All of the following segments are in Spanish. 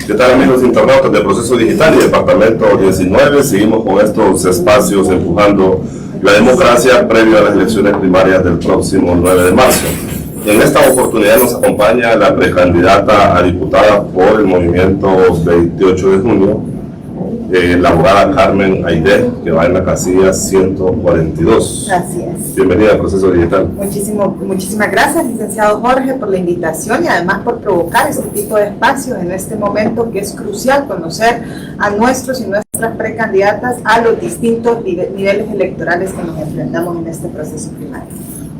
¿Qué tal, amigos internautas de Proceso Digital y Departamento 19? Seguimos con estos espacios empujando la democracia previo a las elecciones primarias del próximo 9 de marzo. En esta oportunidad nos acompaña la precandidata a diputada por el movimiento 28 de junio, la abogada Carmen Aide, que va en la casilla 142. Gracias. Bienvenida al Proceso Digital. Muchísimas gracias, licenciado Jorge, por la invitación y además por provocar este tipo de espacios en este momento que es crucial conocer a nuestros y nuestras precandidatas a los distintos niveles electorales que nos enfrentamos en este proceso primario.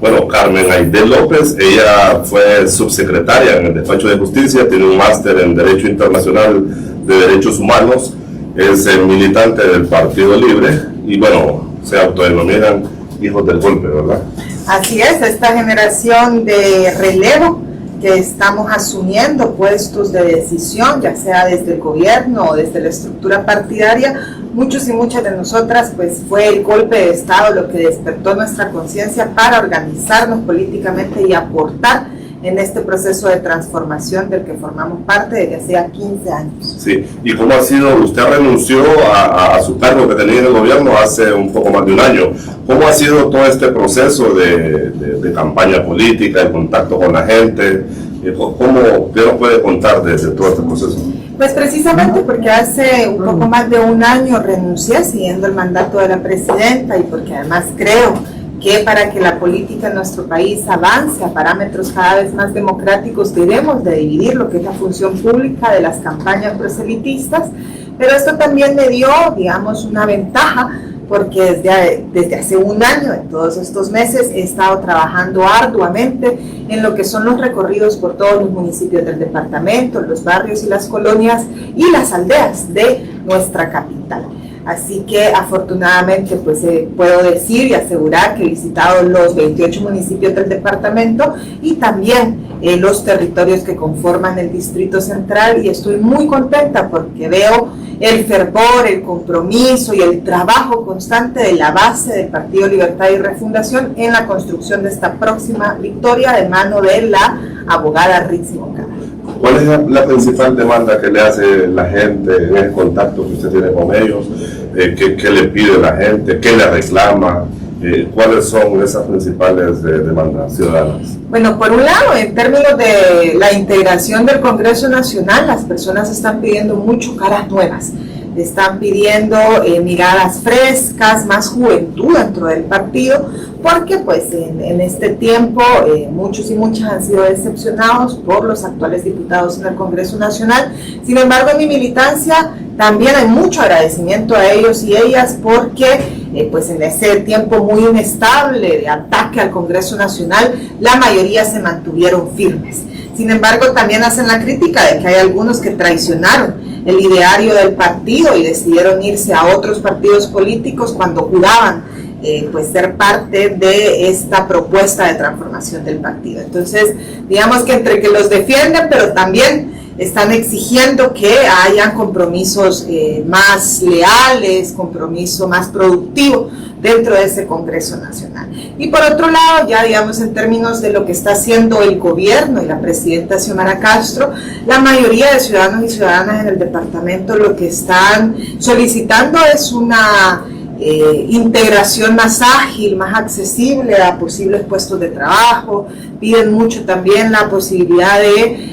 Bueno, Carmen Aide López, ella fue subsecretaria en el Despacho de Justicia, tiene un máster en Derecho Internacional de Derechos Humanos, es militante del Partido Libre y bueno, se autodenominan hijos del golpe, ¿verdad? Así es, esta generación de relevo que estamos asumiendo puestos de decisión, ya sea desde el gobierno o desde la estructura partidaria, muchos y muchas de nosotras, pues fue el golpe de Estado lo que despertó nuestra conciencia para organizarnos políticamente y aportar en este proceso de transformación del que formamos parte desde hace 15 años. Sí, ¿y cómo ha sido? Usted renunció a su cargo que tenía en el gobierno hace un poco más de un año. ¿Cómo ha sido todo este proceso de campaña política, el contacto con la gente? ¿Qué nos puede contar desde todo este proceso? Pues precisamente porque hace un poco más de un año renuncié siguiendo el mandato de la presidenta y porque además creo que para que la política en nuestro país avance a parámetros cada vez más democráticos debemos de dividir lo que es la función pública de las campañas proselitistas, pero esto también me dio, digamos, una ventaja porque desde hace un año, en todos estos meses, he estado trabajando arduamente en lo que son los recorridos por todos los municipios del departamento, los barrios y las colonias y las aldeas de nuestra capital. Así que afortunadamente pues puedo decir y asegurar que he visitado los 28 municipios del departamento y también los territorios que conforman el Distrito Central y estoy muy contenta porque veo el fervor, el compromiso y el trabajo constante de la base del Partido Libertad y Refundación en la construcción de esta próxima victoria de mano de la abogada Rixi Moncada. ¿Cuál es la principal demanda que le hace la gente en el contacto que usted tiene con ellos? ¿Qué le pide la gente? ¿Qué le reclama? ¿Cuáles son esas principales demandas ciudadanas? Bueno, por un lado, en términos de la integración del Congreso Nacional, las personas están pidiendo mucho caras nuevas. Están pidiendo miradas frescas, más juventud dentro del partido, porque pues en este tiempo muchos y muchas han sido decepcionados por los actuales diputados en el Congreso Nacional. Sin embargo, en mi militancia también hay mucho agradecimiento a ellos y ellas porque pues en ese tiempo muy inestable de ataque al Congreso Nacional, la mayoría se mantuvieron firmes. Sin embargo, también hacen la crítica de que hay algunos que traicionaron el ideario del partido y decidieron irse a otros partidos políticos cuando juraban pues ser parte de esta propuesta de transformación del partido. Entonces, digamos que entre que los defienden, pero también están exigiendo que hayan compromisos más leales, compromiso más productivo dentro de ese Congreso Nacional. Y por otro lado, ya digamos en términos de lo que está haciendo el gobierno y la presidenta Xiomara Castro, la mayoría de ciudadanos y ciudadanas en el departamento lo que están solicitando es una integración más ágil, más accesible a posibles puestos de trabajo. Piden mucho también la posibilidad de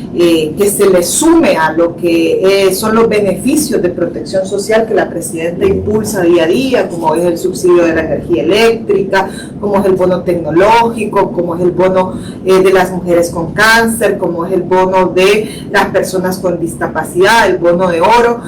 que se le sume a lo que son los beneficios de protección social que la presidenta impulsa día a día, como es el subsidio de la energía eléctrica, como es el bono tecnológico, como es el bono de las mujeres con cáncer, como es el bono de las personas con discapacidad, el bono de oro.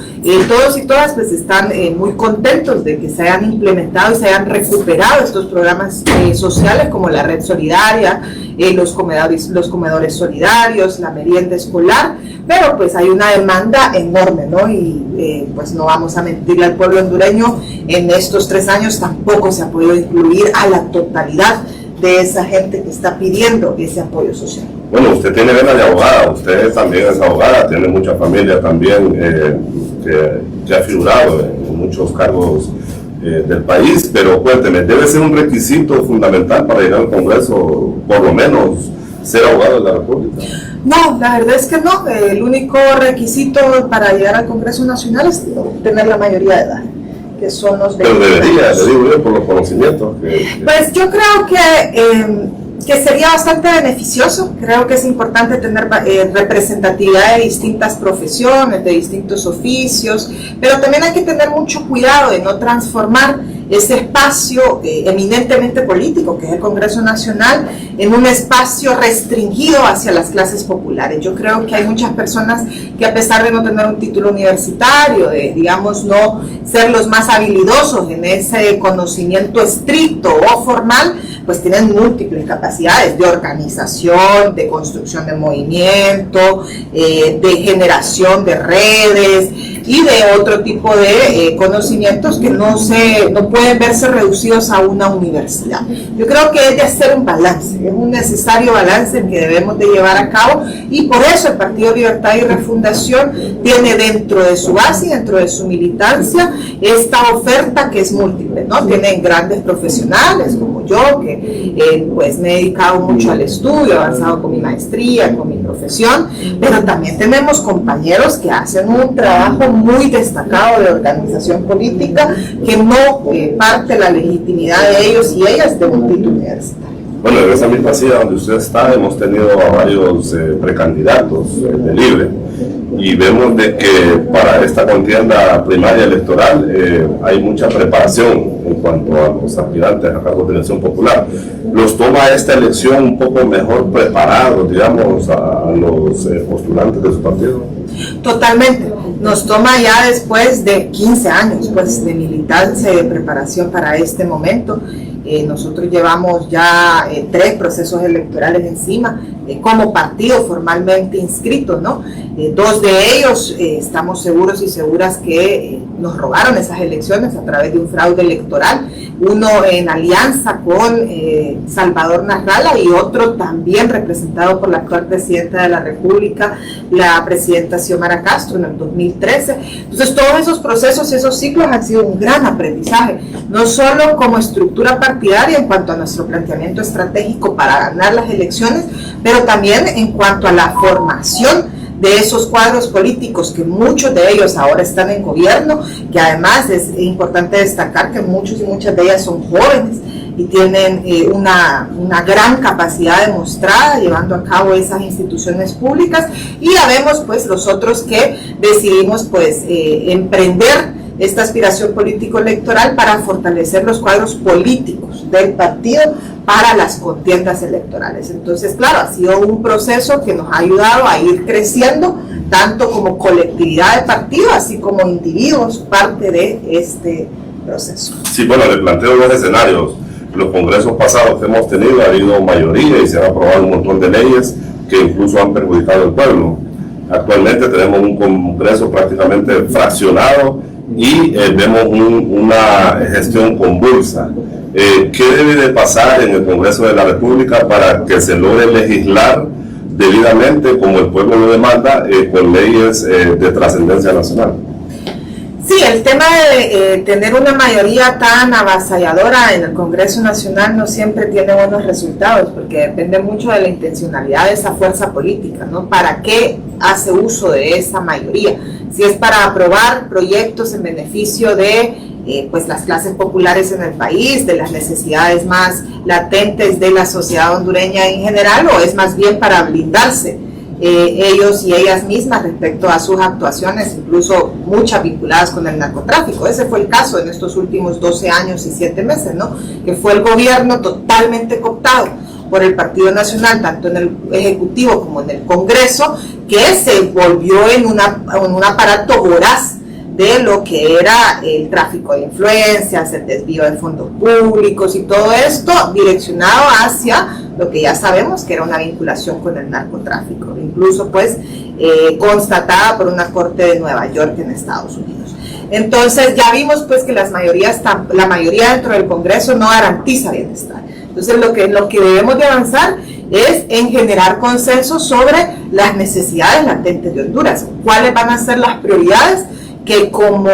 Todos y todas pues están muy contentos de que se hayan implementado y se hayan recuperado estos programas sociales como la red solidaria, los comedores solidarios, la merienda escolar, pero pues hay una demanda enorme, ¿no? Y pues no vamos a mentirle al pueblo hondureño, en estos 3 años tampoco se ha podido incluir a la totalidad de esa gente que está pidiendo ese apoyo social. Bueno, usted tiene vena de abogada, usted también es abogada, tiene mucha familia también que ha figurado en muchos cargos del país, pero cuénteme, ¿debe ser un requisito fundamental para llegar al Congreso, por lo menos, ser abogado de la República? No, la verdad es que no. El único requisito para llegar al Congreso Nacional es tener la mayoría de edad, que son los 20 Pero debería, años. le digo yo, por los conocimientos. Pues yo creo que sería bastante beneficioso. Creo que es importante tener representatividad de distintas profesiones, de distintos oficios, pero también hay que tener mucho cuidado de no transformar ese espacio eminentemente político, que es el Congreso Nacional, en un espacio restringido hacia las clases populares. Yo creo que hay muchas personas que, a pesar de no tener un título universitario, de, digamos, no ser los más habilidosos en ese conocimiento estricto o formal, pues tienen múltiples capacidades de organización, de construcción de movimiento, de generación de redes y de otro tipo de conocimientos que no pueden verse reducidos a una universidad. Yo creo que es de hacer un balance, es un necesario balance que debemos de llevar a cabo, y por eso el Partido Libertad y Refundación tiene dentro de su base y dentro de su militancia esta oferta que es múltiple, ¿no? Tienen grandes profesionales como yo, que pues me he dedicado mucho al estudio, he avanzado con mi maestría, con mi profesión, pero también tenemos compañeros que hacen un trabajo muy destacado de organización política, que no parte la legitimidad de ellos y ellas de un título universitario. Bueno, en esa misma silla donde usted está, hemos tenido a varios precandidatos de Libre, y vemos de que para esta contienda primaria electoral hay mucha preparación en cuanto a los aspirantes a cargos de elección popular. ¿Los toma esta elección un poco mejor preparados, digamos, a los postulantes de su partido? Totalmente. Nos toma ya después de 15 años pues, de militancia y de preparación para este momento. Nosotros llevamos ya 3 procesos electorales encima como partido formalmente inscrito, ¿no? 2 de ellos estamos seguros y seguras que nos robaron esas elecciones a través de un fraude electoral, uno en alianza con Salvador Narrala y otro también representado por la actual presidenta de la República, la presidenta Xiomara Castro, en el 2013. Entonces todos esos procesos y esos ciclos han sido un gran aprendizaje, no solo como estructura partidaria en cuanto a nuestro planteamiento estratégico para ganar las elecciones, pero también en cuanto a la formación de esos cuadros políticos, que muchos de ellos ahora están en gobierno, que además es importante destacar que muchos y muchas de ellas son jóvenes y tienen una gran capacidad demostrada llevando a cabo esas instituciones públicas, y ya vemos pues los otros que decidimos pues emprender esta aspiración político-electoral para fortalecer los cuadros políticos del partido para las contiendas electorales. Entonces, claro, ha sido un proceso que nos ha ayudado a ir creciendo, tanto como colectividad de partido, así como individuos, parte de este proceso. Sí, bueno, le planteo 2 escenarios. En los congresos pasados que hemos tenido ha habido mayoría y se han aprobado un montón de leyes que incluso han perjudicado al pueblo. Actualmente tenemos un congreso prácticamente fraccionado y vemos una gestión convulsa. ¿Qué debe de pasar en el Congreso de la República para que se logre legislar debidamente, como el pueblo lo demanda, con leyes de trascendencia nacional? Sí, el tema de tener una mayoría tan avasalladora en el Congreso Nacional no siempre tiene buenos resultados, porque depende mucho de la intencionalidad de esa fuerza política, ¿no? ¿Para qué hace uso de esa mayoría? Si es para aprobar proyectos en beneficio de pues las clases populares en el país, de las necesidades más latentes de la sociedad hondureña en general, o es más bien para blindarse ellos y ellas mismas respecto a sus actuaciones, incluso muchas vinculadas con el narcotráfico. Ese fue el caso en estos últimos 12 años y 7 meses, ¿no? Que fue el gobierno totalmente cooptado por el Partido Nacional, tanto en el Ejecutivo como en el Congreso, que se volvió en un aparato voraz de lo que era el tráfico de influencias, el desvío de fondos públicos y todo esto direccionado hacia lo que ya sabemos que era una vinculación con el narcotráfico, incluso pues constatada por una corte de Nueva York en Estados Unidos. Entonces ya vimos pues que la mayoría dentro del Congreso no garantiza bienestar. Entonces lo que debemos de avanzar es en generar consenso sobre las necesidades latentes de Honduras, cuáles van a ser las prioridades que como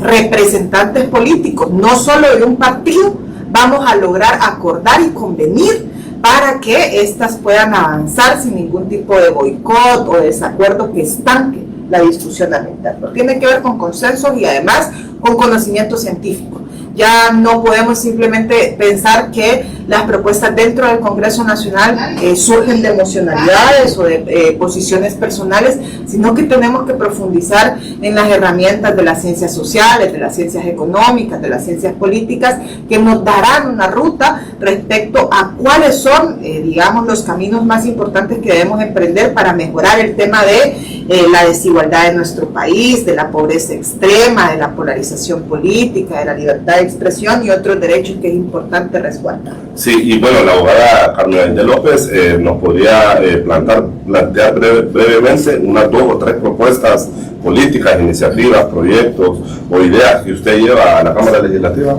representantes políticos, no solo de un partido, vamos a lograr acordar y convenir para que éstas puedan avanzar sin ningún tipo de boicot o desacuerdo que estanque la discusión ambiental. Tiene que ver con consensos y además con conocimiento científico. Ya no podemos simplemente pensar que las propuestas dentro del Congreso Nacional surgen de emocionalidades o de posiciones personales, sino que tenemos que profundizar en las herramientas de las ciencias sociales, de las ciencias económicas, de las ciencias políticas, que nos darán una ruta respecto a cuáles son, digamos, los caminos más importantes que debemos emprender para mejorar el tema de la desigualdad en nuestro país, de la pobreza extrema, de la polarización política, de la libertad de expresión y otros derechos que es importante resguardar. Sí, y bueno, la abogada Carmen de López nos podría plantear brevemente unas 2 o 3 propuestas políticas, iniciativas, proyectos o ideas que usted lleva a la Cámara Legislativa.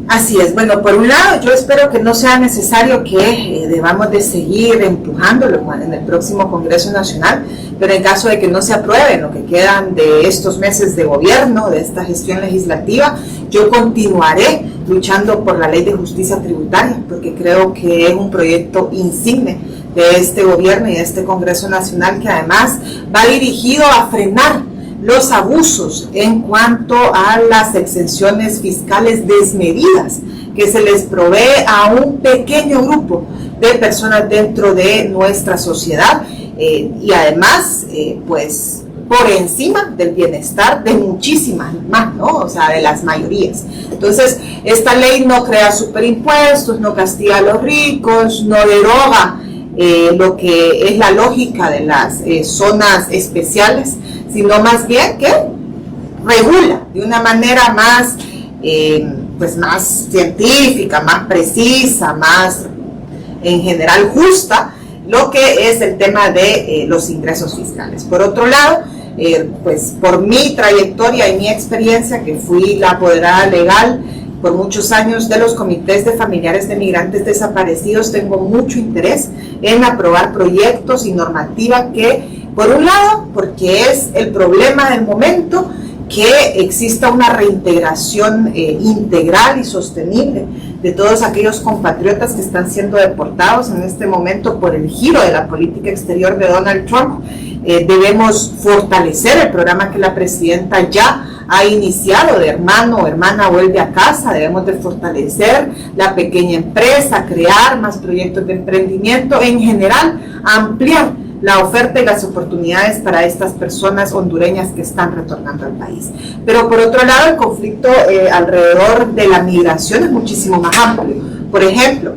Así es. Bueno, por un lado, yo espero que no sea necesario que debamos de seguir empujándolo en el próximo Congreso Nacional, pero en caso de que no se apruebe lo que quedan de estos meses de gobierno, de esta gestión legislativa, yo continuaré luchando por la Ley de Justicia Tributaria, porque creo que es un proyecto insigne de este gobierno y de este Congreso Nacional, que además va dirigido a frenar los abusos en cuanto a las exenciones fiscales desmedidas que se les provee a un pequeño grupo de personas dentro de nuestra sociedad y además pues por encima del bienestar de muchísimas más, ¿no? O sea, de las mayorías. Entonces, esta ley no crea superimpuestos, no castiga a los ricos, no deroga lo que es la lógica de las zonas especiales, sino más bien que regula de una manera más, pues más científica, más precisa, más en general justa, lo que es el tema de los ingresos fiscales. Por otro lado, pues por mi trayectoria y mi experiencia, que fui la apoderada legal por muchos años de los comités de familiares de migrantes desaparecidos, tengo mucho interés en aprobar proyectos y normativa que, por un lado, porque es el problema del momento, que exista una reintegración integral y sostenible de todos aquellos compatriotas que están siendo deportados en este momento por el giro de la política exterior de Donald Trump. Debemos fortalecer el programa que la presidenta ya ha iniciado de hermano o hermana vuelve a casa. Debemos de fortalecer la pequeña empresa, crear más proyectos de emprendimiento, en general ampliar la oferta y las oportunidades para estas personas hondureñas que están retornando al país. Pero por otro lado, el conflicto alrededor de la migración es muchísimo más amplio. Por ejemplo,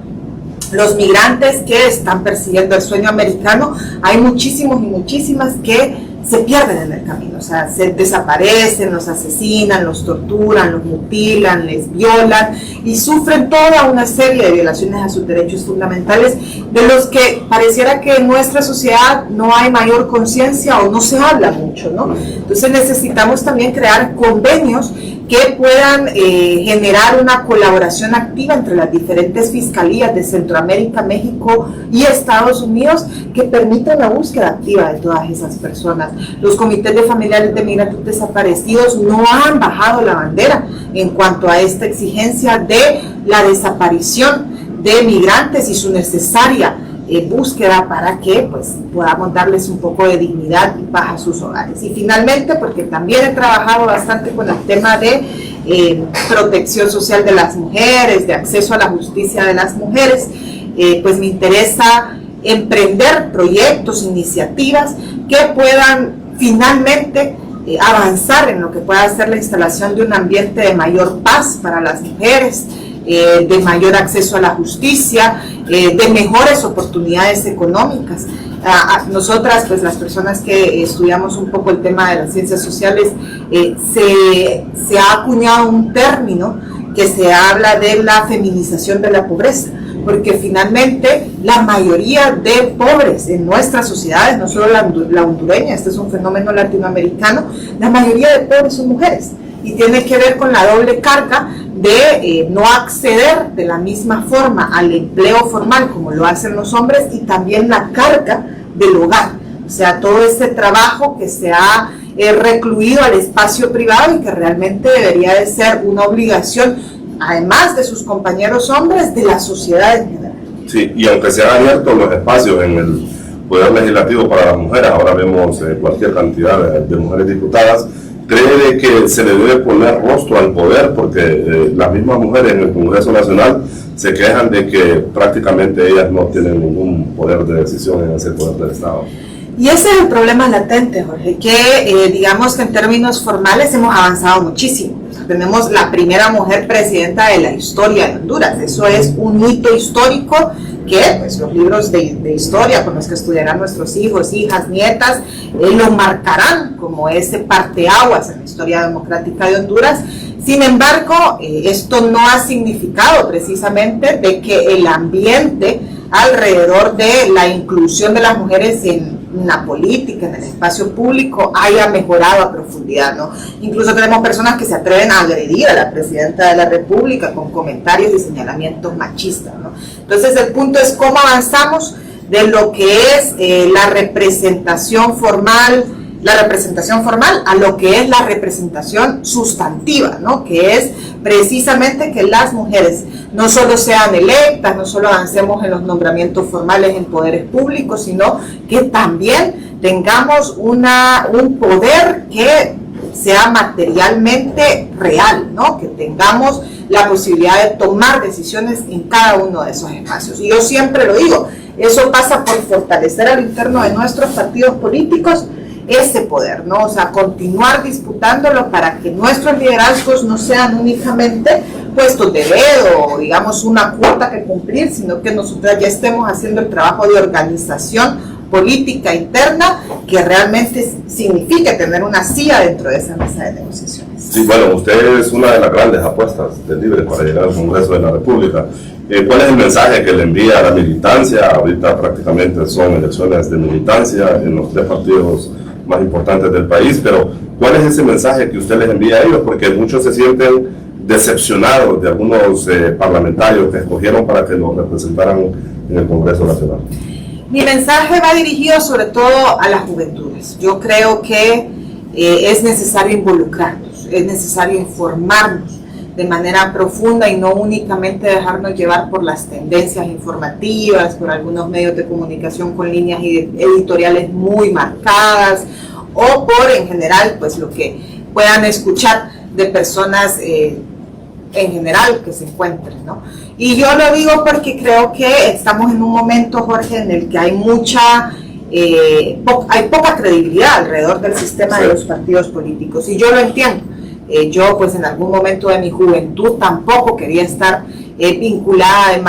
los migrantes que están persiguiendo el sueño americano, hay muchísimos y muchísimas que se pierden en el camino, o sea, se desaparecen, los asesinan, los torturan, los mutilan, les violan y sufren toda una serie de violaciones a sus derechos fundamentales, de los que pareciera que en nuestra sociedad no hay mayor conciencia o no se habla mucho, ¿no? Entonces necesitamos también crear convenios que puedan generar una colaboración activa entre las diferentes fiscalías de Centroamérica, México y Estados Unidos, que permitan la búsqueda activa de todas esas personas. Los comités de familiares de migrantes desaparecidos no han bajado la bandera en cuanto a esta exigencia de la desaparición de migrantes y su necesaria búsqueda para que pues podamos darles un poco de dignidad y paz a sus hogares. Y finalmente, porque también he trabajado bastante con el tema de protección social de las mujeres, de acceso a la justicia de las mujeres, pues me interesa emprender proyectos, iniciativas que puedan finalmente avanzar en lo que pueda ser la instalación de un ambiente de mayor paz para las mujeres, de mayor acceso a la justicia, de mejores oportunidades económicas. Nosotras, pues las personas que estudiamos un poco el tema de las ciencias sociales, se ha acuñado un término que se habla de la feminización de la pobreza, porque finalmente la mayoría de pobres en nuestras sociedades, no solo la hondureña, este es un fenómeno latinoamericano, la mayoría de pobres son mujeres, y tiene que ver con la doble carga de no acceder de la misma forma al empleo formal como lo hacen los hombres, y también la carga del hogar, o sea, todo ese trabajo que se ha recluido al espacio privado y que realmente debería de ser una obligación, además de sus compañeros hombres, de la sociedad en general. Sí, y aunque se han abierto los espacios en el Poder Legislativo para las mujeres, ahora vemos cualquier cantidad de mujeres diputadas, ¿cree que se le debe poner rostro al poder? Porque las mismas mujeres en el Congreso Nacional se quejan de que prácticamente ellas no tienen ningún poder de decisión en ese poder del Estado. Y ese es el problema latente, Jorge, que digamos que en términos formales hemos avanzado muchísimo. Tenemos la primera mujer presidenta de la historia de Honduras. Eso es un hito histórico que pues, los libros de historia con los que estudiarán nuestros hijos, hijas, nietas, lo marcarán como ese parteaguas en la historia democrática de Honduras. Sin embargo, esto no ha significado precisamente de que el ambiente alrededor de la inclusión de las mujeres en la política, en el espacio público, haya mejorado a profundidad, ¿no? Incluso tenemos personas que se atreven a agredir a la presidenta de la República con comentarios y señalamientos machistas, ¿no? Entonces el punto es cómo avanzamos de lo que es la representación formal a lo que es la representación sustantiva, ¿no? Que es precisamente que las mujeres no solo sean electas, no solo avancemos en los nombramientos formales en poderes públicos, sino que también tengamos un poder que sea materialmente real, ¿no? Que tengamos la posibilidad de tomar decisiones en cada uno de esos espacios. Y yo siempre lo digo, eso pasa por fortalecer al interno de nuestros partidos políticos ese poder, ¿no? O sea, continuar disputándolo para que nuestros liderazgos no sean únicamente puestos de dedo o digamos una cuota que cumplir, sino que nosotros ya estemos haciendo el trabajo de organización política interna que realmente signifique tener una silla dentro de esa mesa de negociaciones. Sí, bueno, usted es una de las grandes apuestas del Libre para llegar al Congreso de la República. ¿Cuál es el mensaje que le envía a la militancia? Ahorita prácticamente son elecciones de militancia en los tres partidos más importantes del país, pero ¿cuál es ese mensaje que usted les envía a ellos? Porque muchos se sienten decepcionados de algunos parlamentarios que escogieron para que los representaran en el Congreso Nacional. Mi mensaje va dirigido sobre todo a las juventudes. Yo creo que es necesario involucrarnos, es necesario informarnos de manera profunda y no únicamente dejarnos llevar por las tendencias informativas, por algunos medios de comunicación con líneas editoriales muy marcadas o por en general pues lo que puedan escuchar de personas en general que se encuentren, ¿no? Y yo lo digo porque creo que estamos en un momento, Jorge, en el que hay hay poca credibilidad alrededor del sistema de los partidos políticos y yo lo entiendo. Yo pues en algún momento de mi juventud tampoco quería estar vinculada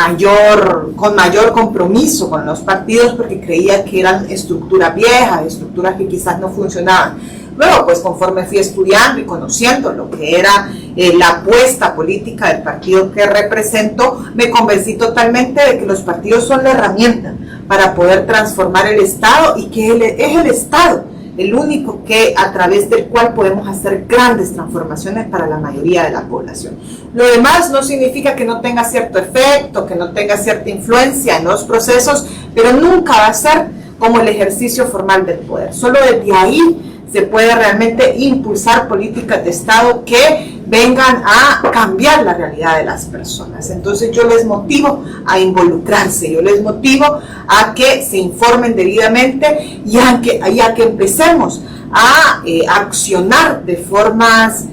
con mayor compromiso con los partidos porque creía que eran estructuras viejas, estructuras que quizás no funcionaban. Luego pues conforme fui estudiando y conociendo lo que era la apuesta política del partido que represento, me convencí totalmente de que los partidos son la herramienta para poder transformar el Estado y que es el Estado el único a través del cual podemos hacer grandes transformaciones para la mayoría de la población. Lo demás no significa que no tenga cierto efecto, que no tenga cierta influencia en los procesos, pero nunca va a ser como el ejercicio formal del poder. Solo desde ahí se puede realmente impulsar políticas de Estado que vengan a cambiar la realidad de las personas. Entonces yo les motivo a involucrarse, yo les motivo a que se informen debidamente y a que empecemos a accionar de formas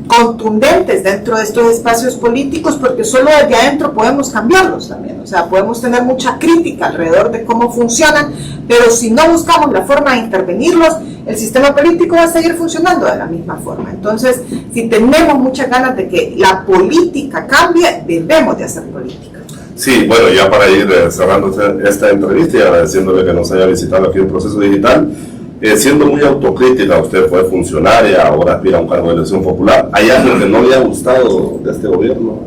contundentes dentro de estos espacios políticos, porque solo desde adentro podemos cambiarlos también. O sea, podemos tener mucha crítica alrededor de cómo funcionan, pero si no buscamos la forma de intervenirlos, el sistema político va a seguir funcionando de la misma forma. Entonces, si tenemos muchas ganas de que la política cambie, debemos de hacer política. Sí, bueno, ya para ir cerrando esta entrevista y agradeciéndole que nos haya visitado aquí en Proceso Digital, siendo muy autocrítica, usted fue funcionaria, ahora aspira a un cargo de elección popular. ¿Hay algo que no le ha gustado de este gobierno?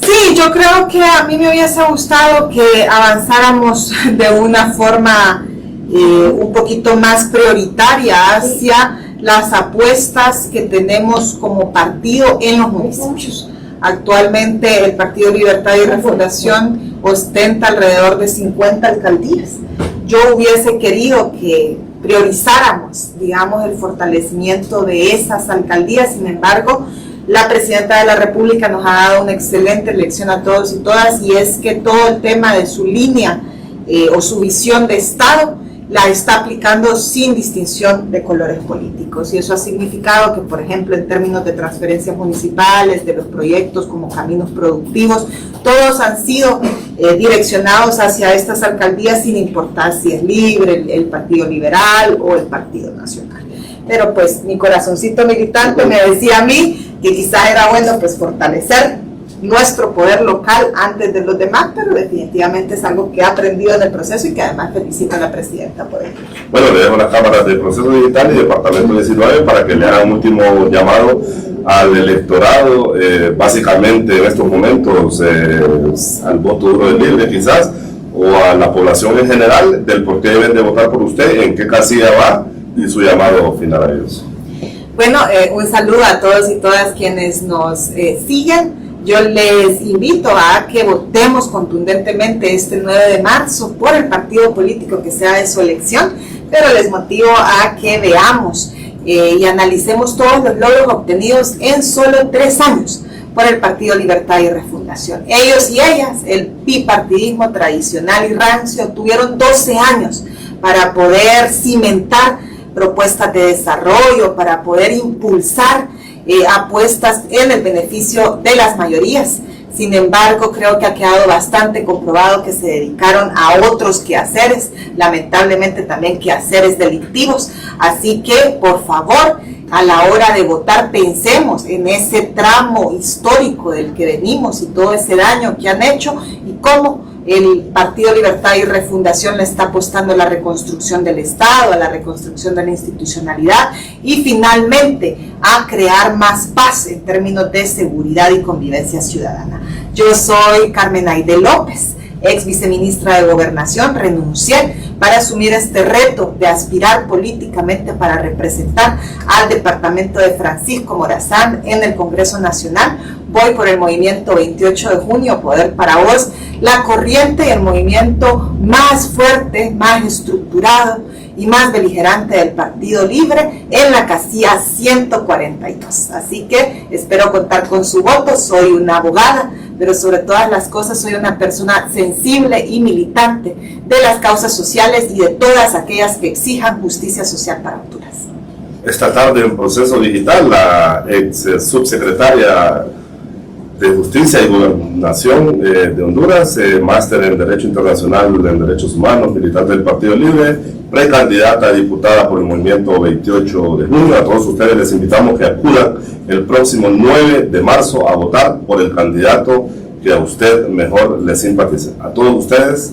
Sí, yo creo que a mí me hubiese gustado que avanzáramos de una forma un poquito más prioritaria hacia las apuestas que tenemos como partido en los municipios. Actualmente el Partido Libertad y Refundación ostenta alrededor de 50 alcaldías. Yo hubiese querido que priorizáramos, digamos, el fortalecimiento de esas alcaldías. Sin embargo, la Presidenta de la República nos ha dado una excelente lección a todos y todas, y es que todo el tema de su línea o su visión de Estado la está aplicando sin distinción de colores políticos, y eso ha significado que, por ejemplo, en términos de transferencias municipales, de los proyectos como caminos productivos, todos han sido direccionados hacia estas alcaldías sin importar si es Libre, el Partido Liberal o el Partido Nacional. Pero pues mi corazoncito militante me decía a mí que quizá era bueno pues fortalecer nuestro poder local antes de los demás, pero definitivamente es algo que he aprendido en el proceso y que además felicito a la Presidenta por ello. Bueno, le dejo las cámaras de Proceso Digital y Departamento 19 para que le hagan un último llamado al electorado, básicamente en estos momentos al voto duro del Libre quizás, o a la población en general, del por qué deben de votar por usted, en qué casilla va y su llamado final a ellos. Bueno, un saludo a todos y todas quienes nos siguen. Yo les invito a que votemos contundentemente este 9 de marzo por el partido político que sea de su elección, pero les motivo a que veamos y analicemos todos los logros obtenidos en solo 3 años por el Partido Libertad y Refundación. Ellos y ellas, el bipartidismo tradicional y rancio, tuvieron 12 años para poder cimentar propuestas de desarrollo, para poder impulsar apuestas en el beneficio de las mayorías. Sin embargo, creo que ha quedado bastante comprobado que se dedicaron a otros quehaceres, lamentablemente también quehaceres delictivos. Así que, por favor, a la hora de votar, pensemos en ese tramo histórico del que venimos y todo ese daño que han hecho y cómo el Partido Libertad y Refundación le está apostando a la reconstrucción del Estado, a la reconstrucción de la institucionalidad y finalmente a crear más paz en términos de seguridad y convivencia ciudadana. Yo soy Carmen Aide López, ex viceministra de Gobernación. Renuncié para asumir este reto de aspirar políticamente para representar al departamento de Francisco Morazán en el Congreso Nacional. Voy por el movimiento 28 de junio, Poder para Vos, la corriente y el movimiento más fuerte, más estructurado y más beligerante del Partido Libre en la casilla 142. Así que espero contar con su voto. Soy una abogada, pero sobre todas las cosas soy una persona sensible y militante de las causas sociales y de todas aquellas que exijan justicia social para Honduras. Esta tarde en Proceso Digital, la ex subsecretaria de Justicia y Gobernación de Honduras, máster en Derecho Internacional en Derechos Humanos, militante del Partido Libre, precandidata a diputada por el movimiento 28 de junio. A todos ustedes les invitamos que acudan el próximo 9 de marzo a votar por el candidato que a usted mejor le simpatice. A todos ustedes,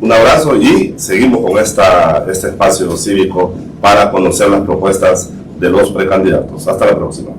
un abrazo y seguimos con este espacio cívico para conocer las propuestas de los precandidatos. Hasta la próxima.